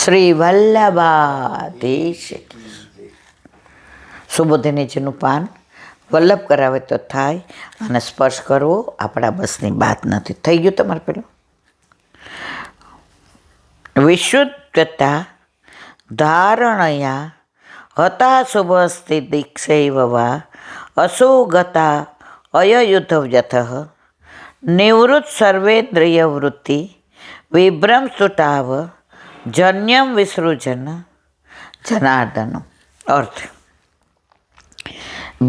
શ્રી વલ્લભાધીશ સુબોધનીજીનું પાન વલ્લભ કરાવે તો થાય અને સ્પર્શ કરવો આપણા બસની વાત નથી. થઈ ગયું તમારે પેલું વિશુદ્ધતા ધારણયા હતા શુભસ્તિ દીક્ષૈવ વા અસુગતા અયયુધવ્યથ નિવૃત્ત સર્વેન્દ્રિય વૃત્તિ વિભ્રમ સુટાવ જન્યમ વિસૃજન જનાર્દન. અર્થ: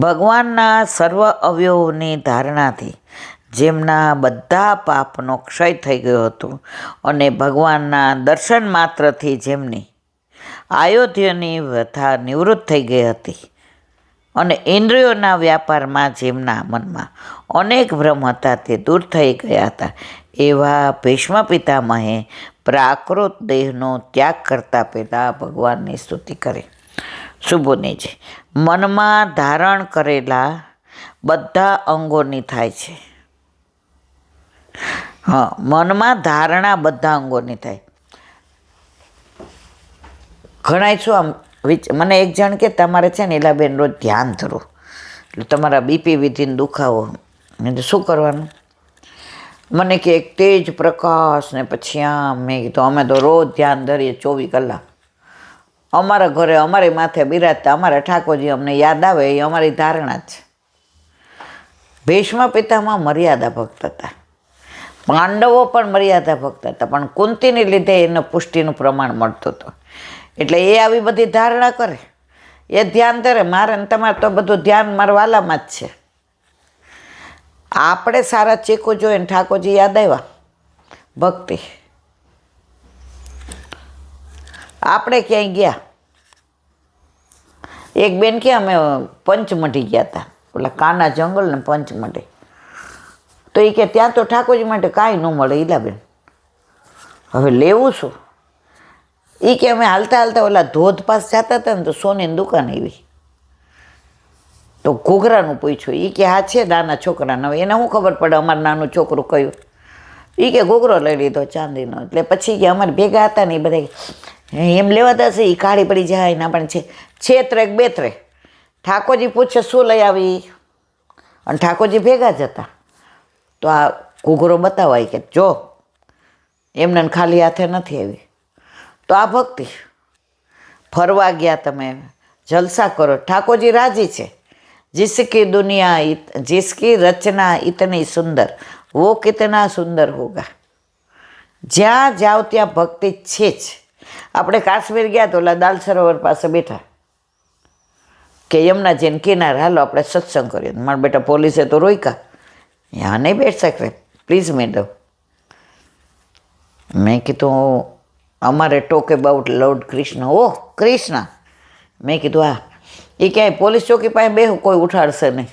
ભગવાનના સર્વ અવયવોની ધારણાથી જેમના બધા પાપનો ક્ષય થઈ ગયો હતો અને ભગવાનના દર્શન માત્રથી જેમની આયોધ્યની વ્યથા નિવૃત્ત થઈ ગઈ હતી અને ઇન્દ્રિયોના વ્યાપારમાં જેમના મનમાં અનેક ભ્રમ હતા તે દૂર થઈ ગયા હતા, એવા ભીષ્મ પિતામહે પ્રાકૃત દેહનો ત્યાગ કરતા પહેલાં ભગવાનની સ્તુતિ કરી. સુબોધનીજી: મનમાં ધારણ કરેલા બધા અંગોની થાય છે. મનમાં ધારણા બધા અંગોની થાય. ઘણાય શું આમ મને એક જણ કે તમારે છે ને એલાબેન રોજ ધ્યાન ધરો એટલે તમારા બીપી વિધિને દુખાવો એટલે શું કરવાનું? મને કે એક તેજ પ્રકાશ ને પછી આમ. મેં કીધું અમે તો રોજ ધ્યાન ધરીએ 24 કલાક. અમારા ઘરે અમારી માથે બિરાજતા અમારા ઠાકોરજી અમને યાદ આવે એ અમારી ધારણા છે. ભીષ્મ પિતામાં મર્યાદા ભક્ત હતા, પાંડવો પણ મર્યાદા ભક્ત હતા, પણ કુંતીને લીધે એને પુષ્ટિનું પ્રમાણ મળતું હતું. એટલે એ આવી બધી ધારણા કરે, એ ધ્યાન ધરે. મારે ને તમારે તો બધું ધ્યાન મારા વાલામાં જ છે. આપણે સારા ચીકુ જોઈને ઠાકોરજી યાદ આવ્યા, ભક્તિ. આપણે ક્યાંય ગયા, એક બેન કે અમે પંચમઢી ગયા હતા, ઓલા કાના જંગલ ને પંચમઢી. તો એ કે ત્યાં તો ઠાકોરજી માટે કાંઈ ન મળે ઈલાબેન, હવે લેવું શું? એ કે અમે હાલતા હાલતા ઓલા ધોધ પાસ જતા હતા ને તો સોનીની દુકાન આવી, તો ઘૂઘરાનું પૂછ્યું. એ કે હા છે નાના છોકરાને. હવે એને શું ખબર પડે અમારું નાનું છોકરું કયું? એ કે ઘૂઘરો લઈ લીધો ચાંદીનો. એટલે પછી કે અમારે ભેગા હતા ને એ બધા એમ લેવાતા હશે, એ કાળી પડી જાય ને પણ છે ત્રેક બે ત્રે. ઠાકોરજી પૂછે શું લઈ આવી? અને ઠાકોરજી ભેગા જ હતા. તો આ ઘૂઘરો બતાવાય કે જો એમને ખાલી હાથે નથી આવી. તો આ ભક્તિ. ફરવા ગયા તમે, જલસા કરો, ઠાકોરજી રાજી છે. जिसकी दुनिया जिसकी रचना इतनी सुंदर वो कितना सुंदर होगा. જ્યાં જાઓ ત્યાં ભક્તિ છે જ. આપણે કાશ્મીર ગયા તો ઓલા દાલ સરોવર પાસે બેઠા કે યમુનાજીને કિનારે હાલો આપણે સત્સંગ કરીએ. મારા બેટા પોલીસે તો રોક્યા, यहाँ नहीं बैठ सकते प्लीज़ मैडम. મેં કીધું અમારે ટોક અબાઉટ લોર્ડ કૃષ્ણ. ઓહ કૃષ્ણ. મેં કીધું હા. એ ક્યાંય પોલીસ ચોકી પાસે બેહું કોઈ ઉઠાડશે નહીં.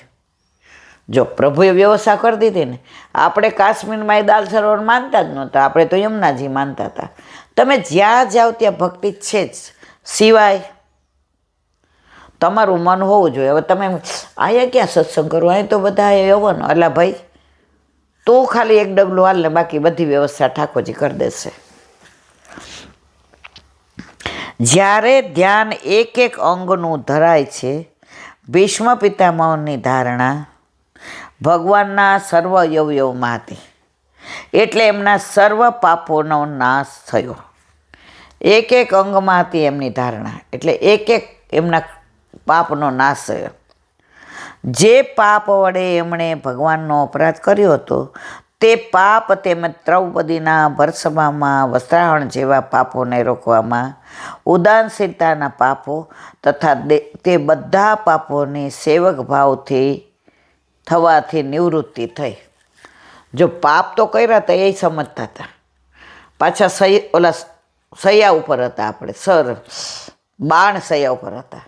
જો પ્રભુએ વ્યવસ્થા કરી દીધી ને. આપણે કાશ્મીરમાં એ દાલ સરોવર માનતા જ નહોતા, આપણે તો યમુનાજી માનતા હતા. તમે જ્યાં જાઓ ત્યાં ભક્તિ છે જ. સિવાય તમારું મન હોવું જોઈએ. હવે તમે અહીંયા ક્યાં સત્સંગ કરો, અહીં તો બધા યવન. એટલે ભાઈ તું ખાલી એક ડગલું હાલ ને બાકી બધી વ્યવસ્થા ઠાકોરજી કરી દેશે. જ્યારે ધ્યાન એક એક અંગનું ધરાય છે, ભીષ્મ પિતામહની ધારણા ભગવાનના સર્વ અવયવમાં હતી, એટલે એમના સર્વ પાપોનો નાશ થયો. એક એક અંગમાં હતી એમની ધારણા, એટલે એક એક એમના પાપનો નાશ થયો. જે પાપ વડે એમણે ભગવાનનો અપરાધ કર્યો હતો તે પાપ તેમજ દ્રૌપદીના ભરસભામાં વસ્ત્રાહરણ જેવા પાપોને રોકવામાં, ઉદાસીનતાના પાપો તથા તે બધા પાપોની સેવક ભાવથી થવાથી નિવૃત્તિ થઈ. જો પાપ તો કર્યા હતા એ સમજતા હતા, પાછા ઓલા સૈયા ઉપર હતા, આપણે બાણ સૈયા ઉપર હતા.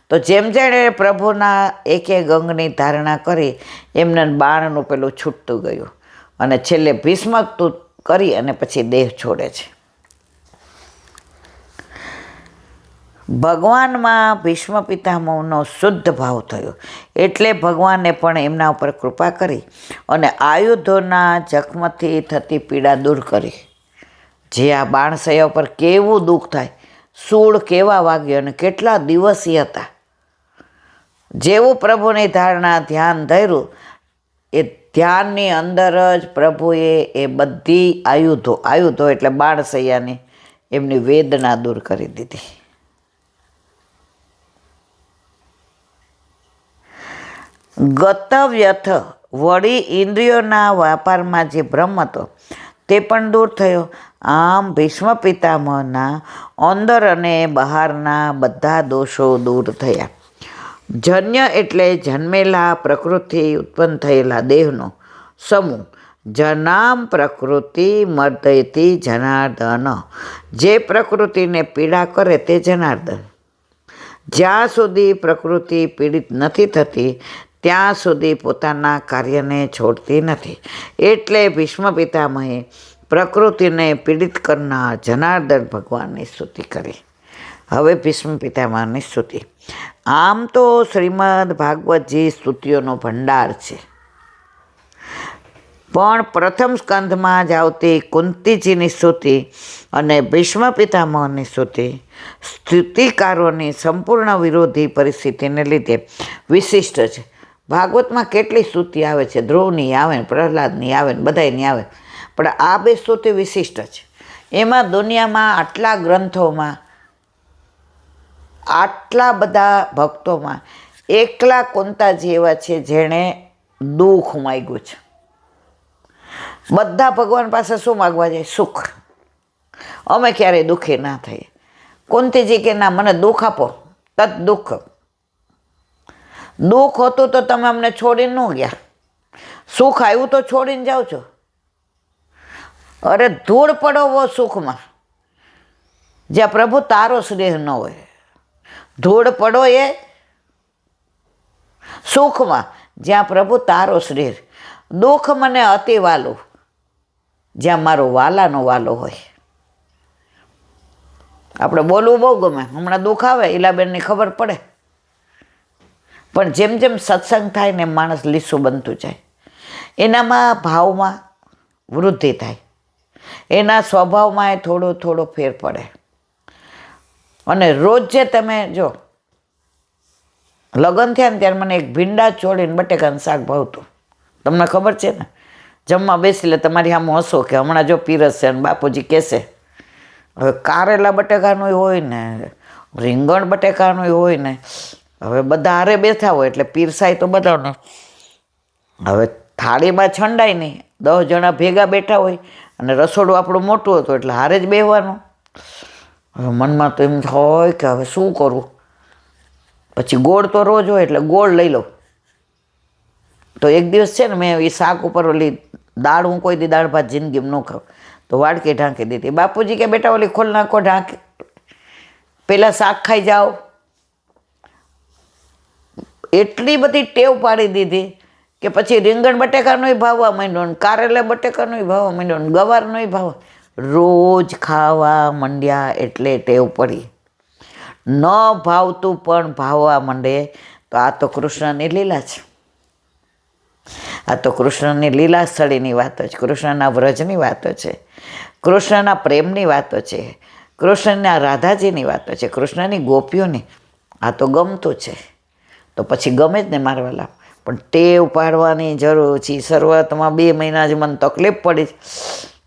તો જેમ જેણે પ્રભુના એક એક અંગની ધારણા કરી એમને બાણનું પેલું છૂટતું ગયું અને છેલ્લે ભીષ્મક કરી અને પછી દેહ છોડે છે. ભગવાનમાં ભીષ્મ પિતામહનો શુદ્ધ ભાવ થયો, એટલે ભગવાને પણ એમના ઉપર કૃપા કરી અને આયુધોના જખમથી થતી પીડા દૂર કરી. જે આ બાણસૈયા ઉપર કેવું દુઃખ થાય, સૂળ કેવા વાગ્યા અને કેટલા દિવસી હતા. જેવું પ્રભુની ધારણા ધ્યાન ધર્યું, એ ધ્યાનની અંદર જ પ્રભુએ એ બધી આયુધો એટલે બાણસૈયાની એમની વેદના દૂર કરી દીધી. ગતવ્યથ વળી ઇન્દ્રિયોના વ્યાપારમાં જે ભ્રમ હતો તે પણ દૂર થયો. આમ ભીષ્મ પિતામહના અંદર અને બહારના બધા દોષો દૂર થયા. જન્ય એટલે જન્મેલા પ્રકૃતિ ઉત્પન્ન થયેલા દેહનો સમૂહ. જનામ પ્રકૃતિ મર્દયતી જનાર્દન. જે પ્રકૃતિને પીડા કરે તે જનાર્દન. જ્યાં સુધી પ્રકૃતિ પીડિત નથી થતી ત્યાં સુધી પોતાના કાર્યને છોડતી નથી. એટલે ભીષ્મ પિતામહે પ્રકૃતિને પીડિત કરનાર જનાર્દન ભગવાનની સ્તુતિ કરી. હવે ભીષ્મ પિતામહની સ્તુતિ. આમ તો શ્રીમદ ભાગવતજી સ્તુતિઓનો ભંડાર છે, પણ પ્રથમ સ્કંધમાં જ આવતી કુંતીજીની સ્તુતિ અને ભીષ્મ પિતામહની સ્તુતિકારોની સંપૂર્ણ વિરોધી પરિસ્થિતિને લીધે વિશિષ્ટ છે. ભાગવતમાં કેટલી સ્તુતિ આવે છે, ધ્રુવની આવે ને, પ્રહલાદની આવે ને, બધાયની આવે, પણ આ બે સ્તુતિ વિશિષ્ટ છે. એમાં દુનિયામાં આટલા ગ્રંથોમાં આટલા બધા ભક્તોમાં એકલા કુંતાજી એવા છે જેણે દુઃખ માગ્યું છે. બધા ભગવાન પાસે શું માગવા જાય? સુખ. અમે ક્યારેય દુઃખી ના થઈએ. કુંતીજી કે ના, મને દુઃખ આપો, તત દુઃખ. દુઃખ હતું તો તમે અમને છોડીને ન ગયા, સુખ આવ્યું તો છોડીને જાઓ છો. અરે ધૂળ પડો સુખમાં જ્યાં પ્રભુ તારો સ્નેહ ન હોય. ધૂળ પડો એ સુખમાં જ્યાં પ્રભુ તારો સ્નેહ. દુઃખ મને અતિ વાલું જ્યાં મારો વાલાનો વાલો હોય. આપણે બોલવું બહુ ગમે, હમણાં દુઃખ આવે ઈલાબેનની ખબર પડે, પણ જેમ જેમ સત્સંગ થાય ને માણસ લીસું બનતું જાય. એનામાં ભાવમાં વૃદ્ધિ થાય, એના સ્વભાવમાં થોડો ફેર પડે. અને રોજ જે તમે જો લગ્ન થયા ને ત્યારે મને એક ભીંડા ચોળીને બટેકાનું શાક ભાવતું. તમને ખબર છે ને, જમવા બેસી લે તમારી આમ હસો કે હમણાં જો પીરસશે અને બાપુજી કહેશે. હવે કારેલા બટેકાનું હોય ને, રીંગણ બટેકાનું હોય ને, હવે બધા હારે બેઠા હોય એટલે પીરસાય તો બધાને. હવે થાળીમાં છંડાય નહીં, 10 જણા ભેગા બેઠા હોય અને રસોડું આપણું મોટું હતું એટલે હારે જ બેહવાનું. હવે મનમાં તો એમ હોય કે હવે શું કરું, પછી ગોળ તો રોજ હોય એટલે ગોળ લઈ લઉં. તો એક દિવસ છે ને મેં એ શાક ઉપર ઓલી દાળ, હું કોઈ દી દાળ ભાત જિંદગીમાં ન ખાઉં, તો વાડકી ઢાંકી દીધી. બાપુજી કે બેટા ઓલી ખોલ નાખો ઢાંકી, પહેલાં શાક ખાઈ જાઓ. એટલી બધી ટેવ પાડી દીધી કે પછી રીંગણ બટેકાનોય ભાવવા માંડ્યો ને, કારેલા બટેકાનોય ભાવવા માંડ્યો ને, ગવારનોય ભાવ. રોજ ખાવા માંડ્યા એટલે ટેવ પડી. ન ભાવતું પણ ભાવવા માંડે તો આ તો કૃષ્ણની લીલા છે. આ તો કૃષ્ણની લીલા સ્થળીની વાતો છે, કૃષ્ણના વ્રજની વાતો છે, કૃષ્ણના પ્રેમની વાતો છે, કૃષ્ણના રાધાજીની વાતો છે, કૃષ્ણની ગોપીઓની. આ તો ગમતું છે તો પછી ગમે જ ને મારવાલા. પણ ટેવ પાડવાની જરૂર છે. શરૂઆતમાં 2 મહિના જ મને તકલીફ પડી.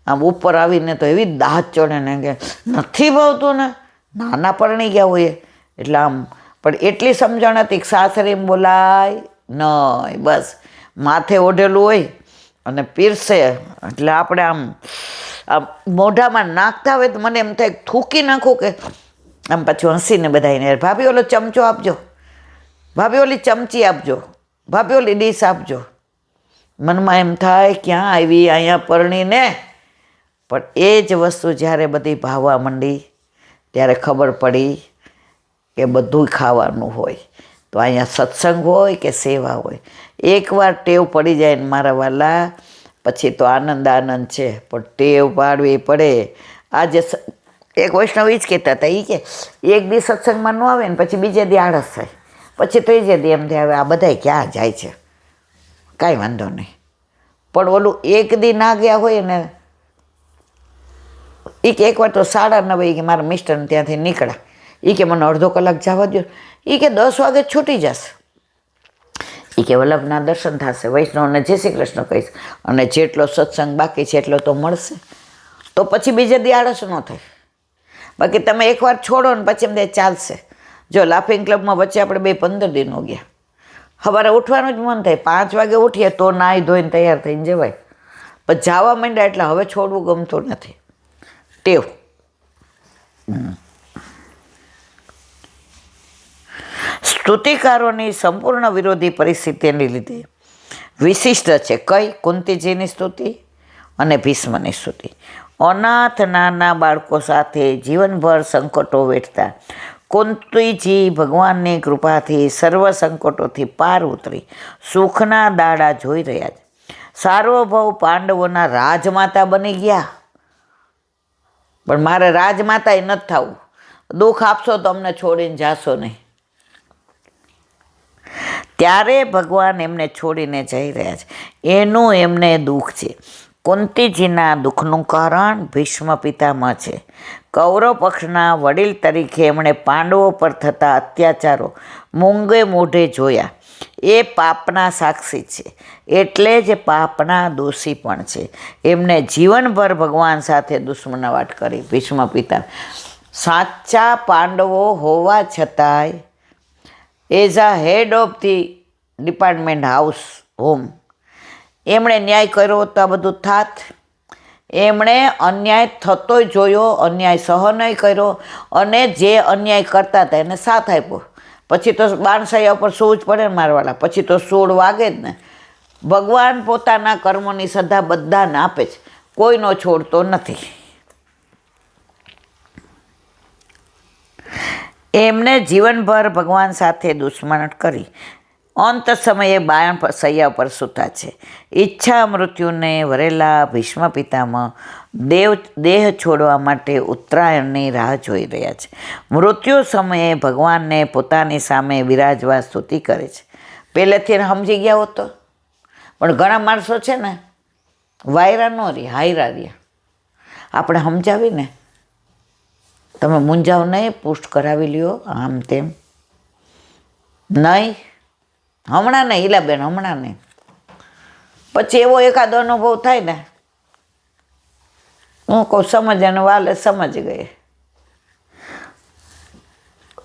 આમ ઉપર આવીને તો એવી દાંત ચડે ને કે નથી ભાવતું ને, નાના પરણી ગયા હોય એટલે આમ. પણ એટલી સમજણ હતી કે સાસરે એમ બોલાય નહીં, બસ માથે ઓઢેલું હોય અને પીરસે એટલે આપણે આમ મોઢામાં નાખતા હોય તો મને એમ થાય થૂકી નાખું કે આમ. પાછું હસીને બધાને, ભાભી ઓલો ચમચો આપજો, ભાભી ઓલી ચમચી આપજો, ભાભી ઓલી ડીશ આપજો. મનમાં એમ થાય ક્યાં આવી અહીંયા પરણીને. પણ એ જ વસ્તુ જ્યારે બધી ભાવવા માંડી ત્યારે ખબર પડી કે બધું ખાવાનું હોય. તો અહીંયા સત્સંગ હોય કે સેવા હોય, એકવાર ટેવ પડી જાય ને મારા વાલા, પછી તો આનંદ છે. પણ ટેવ પાડવી પડે. આજે એક વૈષ્ણવ જ કહેતા હતા, એ કે એક દી સત્સંગમાં ન આવે ને પછી બીજે દી આળસ થાય, પછી ત્રીજે દી એમ થાય હવે આ બધા ક્યાં જાય છે. કાંઈ વાંધો નહીં, પણ ઓલું એક દી ના ગયા હોય ને એ કે એકવાર તો 9:30 કે મારા મિસ્ટરને ત્યાંથી નીકળ્યા. એ કે મને અડધો કલાક જવા દો. એ કે 10 વાગે છૂટી જશે. એ કે વલ્લભના દર્શન થશે, વૈષ્ણવને જય શ્રી કૃષ્ણ કહીશ, અને જેટલો સત્સંગ બાકી છે એટલો તો મળશે. તો પછી બીજે દી આળસ ન થાય. બાકી તમે એકવાર છોડો ને પછી એમ ચાલશે. જો લાફિંગ ક્લબમાં વચ્ચે આપણે 15 દિનો ગયા. સવારે ઉઠવાનું જ મન થાય, 5 વાગે ઉઠીએ તો નાહી ધોઈને તૈયાર થઈને જવાય. પણ જવા માંડ્યા એટલે હવે છોડવું ગમતું નથી. ટેવ. સ્તુતિકારોની સંપૂર્ણ વિરોધી પરિસ્થિતિને લીધે વિશિષ્ટ છે કઈ? કુંતીજીની સ્તુતિ અને ભીષ્મની સ્તુતિ. અનાથ નાના બાળકો સાથે જીવનભર સંકટો વેઠતા કુંતીજી ભગવાનની કૃપાથી સર્વ સંકટોથી પાર ઉતરી સુખના દાડા જોઈ રહ્યા છે. સાર્વભૌમ પાંડવોના રાજમાતા બની ગયા. પણ મારે રાજમાતાએ નથી થવું. દુઃખ આપશો તો અમને છોડીને જાશો નહીં. ત્યારે ભગવાન એમને છોડીને જઈ રહ્યા છે, એનું એમને દુઃખ છે. કુંતીજીના દુઃખનું કારણ ભીષ્મ પિતામહ છે. કૌરવ પક્ષના વડીલ તરીકે એમણે પાંડવો પર થતા અત્યાચારો મૂંગે મોઢે જોયા. એ પાપના સાક્ષી છે, એટલે જ પાપના દોષી પણ છે. એમને જીવનભર ભગવાન સાથે દુશ્મનાવટ કરી. ભીષ્મ પિતા સાચા પાંડવો હોવા છતાંય as a head of the department house home એમણે ન્યાય કર્યો તો આ બધું થાત. એમણે અન્યાય થતો જોયો, અન્યાય સહન કર્યો, અને જે અન્યાય કરતા હતા એને સાથ આપ્યો. પછી તો બાણસાયા ઉપર સૂજ પડે ને મારવાલા, પછી તો સૂળ વાગે જ ને. ભગવાન પોતાના કર્મોની સજા બધાને આપે છે, કોઈનો છોડતો નથી. એમને જીવનભર ભગવાન સાથે દુશ્મનાવટ કરી. અંત સમયે બાણ સૈયા પર સૂતા છે. ઈચ્છા મૃત્યુને વરેલા ભીષ્મ પિતામહ દેહ છોડવા માટે ઉત્તરાયણની રાહ જોઈ રહ્યા છે. મૃત્યુ સમયે ભગવાનને પોતાની સામે વિરાજવા સ્તુતિ કરે છે. પહેલેથી સમજી ગયા હોત તો. પણ ઘણા માણસો છે ને વાયરા ન રહી, હાયરા રહ્યા. આપણે સમજાવીને તમે મૂંઝાવ નહીં, પુષ્ટ કરાવી લ્યો, આમ તેમ નહીં. હમણાં નહીં ઈલાબેન, હમણાં નહીં. પછી એવો એકાદો અનુભવ થાય ને, હું કહું સમજને વાલે સમજ ગયે.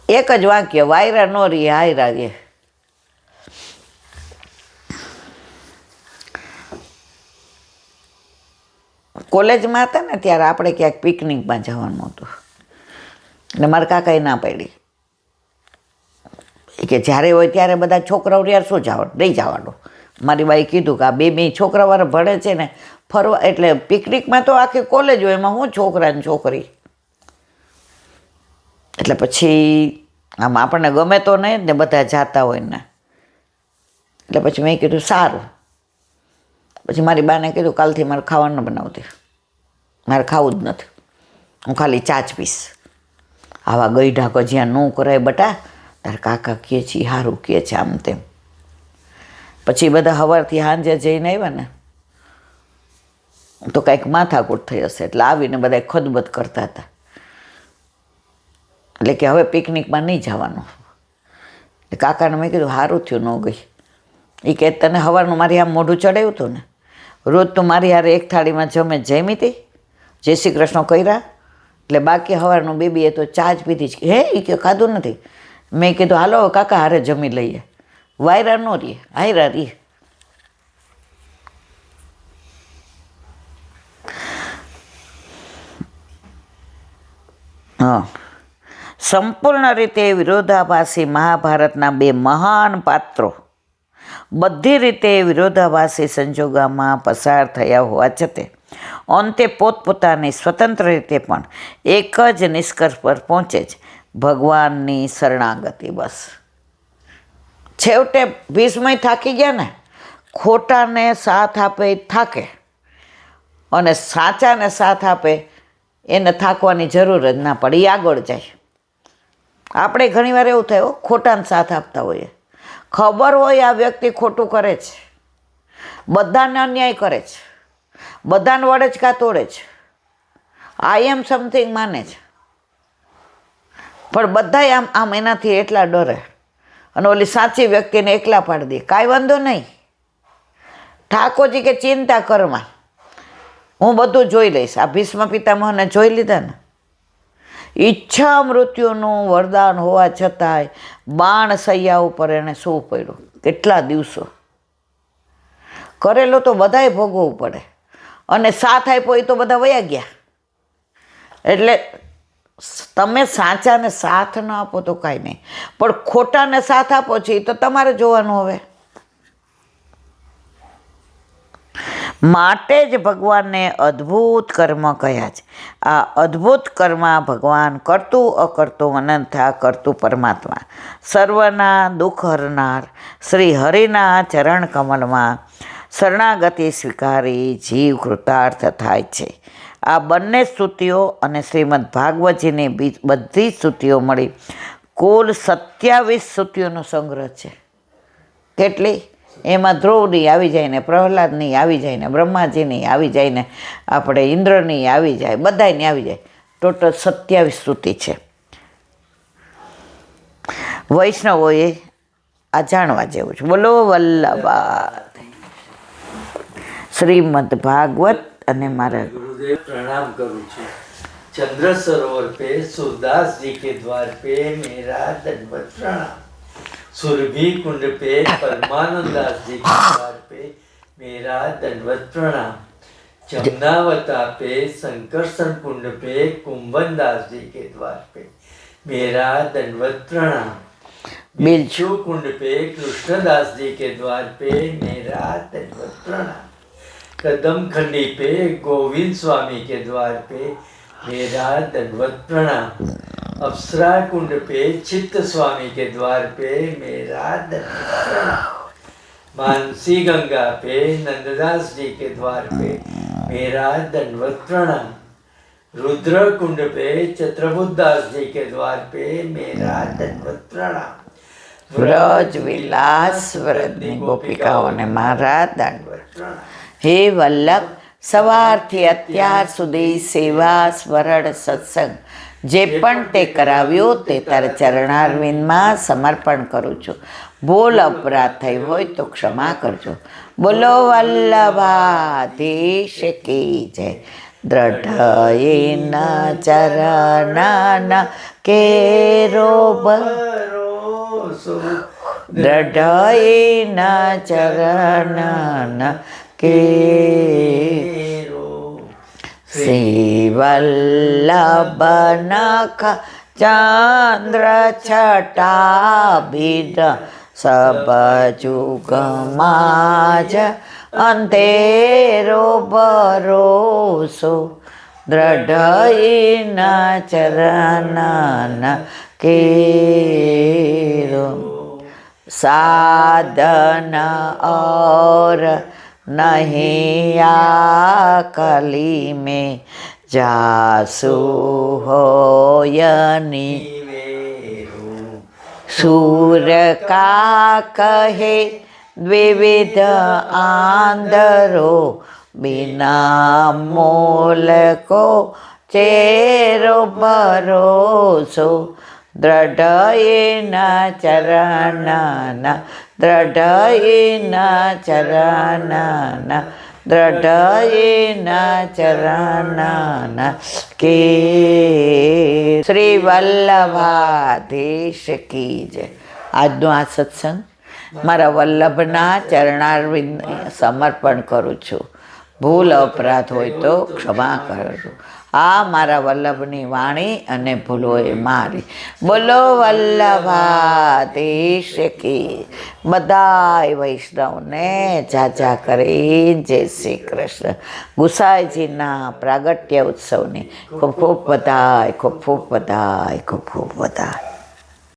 એક જ વાક્ય, વાયરા નો રીએ હાયરા રીએ. કોલેજમાં હતા ને ત્યારે આપણે ક્યાંક પિકનિકમાં જવાનું હતું, એટલે મારા કાકાએ ના પાડી કે જ્યારે હોય ત્યારે બધા છોકરાઓ યાર શું જવાનું, નહીં જવાનું. મારી બાઈ કીધું કે આ બે છોકરાવાળા ભણે છે ને ફરવા, એટલે પિકનિકમાં તો આખી કોલેજ હોય, એમાં હું છોકરા ને છોકરી. એટલે પછી આમ આપણને ગમે તો નહીં ને બધા જાતા હોય ને. એટલે પછી મેં કીધું સારું. પછી મારી બાને કીધું કાલથી મારે ખાવાનું બનાવતી, મારે ખાવું જ નથી, હું ખાલી ચા જ પીશ. આવા ગઈઢા કજિયા ન કરાય બટા, તારે કાકા કહે છે સારું કહે છે, આમ તેમ. પછી બધા સવારથી સાંજે જઈને આવ્યા ને તો કાંઈક માથાકૂટ થઈ હશે, એટલે આવીને બધા ખદબદ કરતા હતા. એટલે કે હવે પિકનિકમાં નહીં જવાનું. કાકાને મેં કીધું સારું થયું ન ગઈ. એ કે તને સવારનું મારી આમ મોઢું ચડાવ્યું હતું ને, રોજ તું મારી હારે એક થાળીમાં જમી હતી, જય શ્રી કૃષ્ણ કર્યા, એટલે બાકી સવારનું બેબીએ તો ચા જ પીધી જ. હે એ કે ખાધું નથી. મેં કીધું હાલો કાકા હારે જમી લઈએ. વાયરા ન રહીએ, હાયરા રહીએ. હા, સંપૂર્ણ રીતે વિરોધાભાસી મહાભારતના બે મહાન પાત્રો બધી રીતે વિરોધાભાસી સંજોગોમાં પસાર થયા હોવા છતાં અંતે પોતપોતાની સ્વતંત્ર રીતે પણ એક જ નિષ્કર્ષ પર પહોંચે છે, ભગવાનની શરણાગતિ. બસ છેવટે ભીષ્મય થાકી ગયા ને, ખોટાને સાથ આપે એ થાકે, અને સાચાને સાથ આપે એને થાકવાની જરૂર જ ના પડે, એ આગળ જાય. આપણે ઘણીવાર એવું થાય, ખોટાને સાથ આપતા હોઈએ, ખબર હોય આ વ્યક્તિ ખોટું કરે છે, બધાને અન્યાય કરે છે, બધાને વડે જ કાં તોડે છે, આઈ એમ સમથિંગ માને છે, પણ બધાય આમ એનાથી એટલા ડરે, અને ઓલી સાચી વ્યક્તિને એકલા પાડી દે. કાંઈ વાંધો નહીં, ઠાકોરજી કે ચિંતા કરમાં, હું બધું જોઈ લઈશ. આ ભીષ્મ પિતામહને જોઈ લીધા ને, ઈચ્છા મૃત્યુનું વરદાન હોવા છતાંય બાણ સૈયા ઉપર એણે શું પડ્યું, કેટલા દિવસો કરેલો તો બધાય ભોગવવું પડે, અને સાથ આપ્યો એ તો બધા વયા ગયા. એટલે તમે સાચાને સાથ ન આપો તો કાંઈ નહીં, પણ ખોટાને સાથ આપો છો એ તો તમારે જોવાનું. હવે માટે જ ભગવાનને અદ્ભુત કર્મ કહ્યા છે. આ અદ્ભુત કર્મ ભગવાન કરતું અકર્તું અનંતા કરતું પરમાત્મા, સર્વના દુઃખ હરનાર શ્રી હરિના ચરણ કમલમાં શરણાગતિ સ્વીકારી જીવ કૃતાર્થ થાય છે. આ બંને સ્તુતિઓ અને શ્રીમદ ભાગવતજીની બધી સ્તુતિઓ મળી કુલ 27 સ્તુતિઓનો સંગ્રહ છે. કેટલી? એમાં ધ્રુવની આવી જાય ને, પ્રહલાદની આવી જાય ને, બ્રહ્માજીની આવી જાય ને, આપણે ઇન્દ્રની આવી જાય, બધાની આવી જાય. ટોટલ 27 સ્તુતિ છે. વૈષ્ણવોએ આ જાણવા જેવું છે. બોલો વલ્લભા શ્રીમદ ભાગવત. અને મારા गुरुदेव प्रणाम करूँ छू. चंद्र सरोवर पे सूरदास जी के द्वार पे मेरा दंडवत प्रणाम. सुरभि कुंड पे परमानंद दास जी के द्वार पे मेरा दंडवत प्रणाम. जमुनावता पे संकर्षण कुंड पे कुंभन दास जी के द्वार पे मेरा दंडवत प्रणाम. बिच्छू कुंड पे कृष्णदास जी के द्वार पे मेरा दंडवत प्रणाम. कदम खंडी पे गोविंद स्वामी के द्वार पे मेरा दंडवत प्रणाम. अप्सरा कुंड पे चित्त स्वामी के द्वार पे मेरा दंडवत प्रणाम. मानसी गंगा पे नंददास जी के द्वार पे मेरा दंडवत प्रणाम. रुद्र कुंड पे चत्रबुद्धास जी के द्वार पे मेरा दंडवत प्रणाम. વ્રજ વિલાસ વ્રજની ગોપિકાઓને મારા દંડવત પ્રણામ. હે વલ્લભ, સવારથી અત્યાર સુધી સેવા સ્મરણ સત્સંગ જે પણ તે કરાવ્યો તે તારા ચરણારવિંદમાં સમર્પણ કરું છું. ભૂલ અપરાધ થઈ હોય તો ક્ષમા કરજો. બોલો વલ્લભાધીશ કી જય. દ્રઢયેન ચરણન કેરો ભરોસો, દ્રઢયેન ચરણન કેરો. શ્રી વલ્લભ નખ ચંદ્ર છટાભિદ સબ જુગમાં જ અંધેરો ભરોસો. દ્રઢયેન ચરણન કેરો. साधन और नहीं आकली में जासु होयनी. सूर का कहे द्विविध आंधरो बिना मोल को चेरो भरोसो. દ્રઢયેન ચરણન, દ્રઢયેન ચરણન, દ્રઢયેન ચરણન કે. શ્રી વલ્લભાધીશ કી જય. આજનો આ સત્સંગ મારા વલ્લભના ચરણારવિંદ સમર્પણ કરું છું. ભૂલ અપરાધ હોય તો ક્ષમા કરજો. આ મારા વલ્લભની વાણી અને ભૂલો એ મારી. બોલો વલ્લભાધીશ કી. બધાય વૈષ્ણવને જાજા કરી જય શ્રી કૃષ્ણ. ગુસાઈજીના પ્રાગટ્ય ઉત્સવની ખૂબ ખૂબ બધાય, ખૂબ ખૂબ બધાય, ખૂબ ખૂબ બધાય.